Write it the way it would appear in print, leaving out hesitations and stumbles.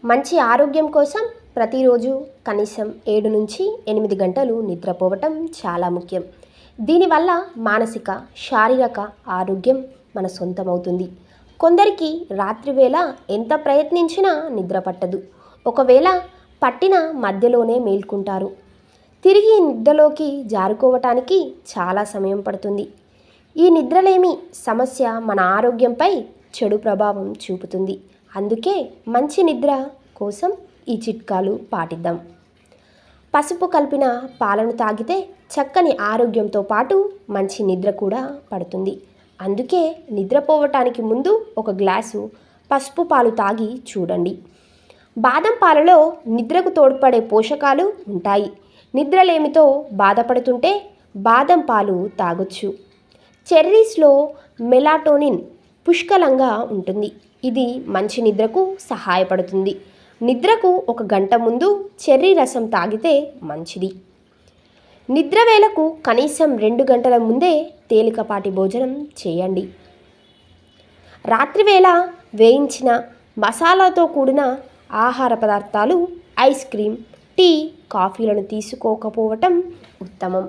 మంచి ఆరోగ్యం కోసం ప్రతిరోజు కనీసం 7 నుంచి 8 గంటలు నిద్రపోవటం చాలా ముఖ్యం. దీనివల్ల మానసిక, శారీరక ఆరోగ్యం మన సొంతమవుతుంది. కొందరికి రాత్రివేళ ఎంత ప్రయత్నించినా నిద్ర పట్టదు. ఒకవేళ పట్టిన మధ్యలోనే మేల్కుంటారు. తిరిగి నిద్రలోకి జారుకోవటానికి చాలా సమయం పడుతుంది. ఈ నిద్రలేమి సమస్య మన ఆరోగ్యంపై చెడు ప్రభావం చూపుతుంది. అందుకే మంచి నిద్ర కోసం ఈ చిట్కాలు పాటిద్దాం. పసుపు కలిపిన పాలను తాగితే చక్కని ఆరోగ్యంతో పాటు మంచి నిద్ర కూడా పడుతుంది. అందుకే నిద్రపోవటానికి ముందు ఒక గ్లాసు పసుపు పాలు తాగి చూడండి. బాదం పాలలో నిద్రకు తోడ్పడే పోషకాలు ఉంటాయి. నిద్రలేమితో బాధపడుతుంటే బాదం పాలు తాగొచ్చు. చెర్రీస్లో మెలాటోనిన్ పుష్కలంగా ఉంటుంది. ఇది మంచి నిద్రకు సహాయపడుతుంది. నిద్రకు 1 గంట ముందు చెర్రీ రసం తాగితే మంచిది. నిద్ర వేళకు కనీసం 2 గంటల ముందే తేలికపాటి భోజనం చేయండి. రాత్రివేళ వేయించిన మసాలాతో కూడిన ఆహార పదార్థాలు, ఐస్ క్రీమ్, టీ, కాఫీలను తీసుకోకపోవటం ఉత్తమం.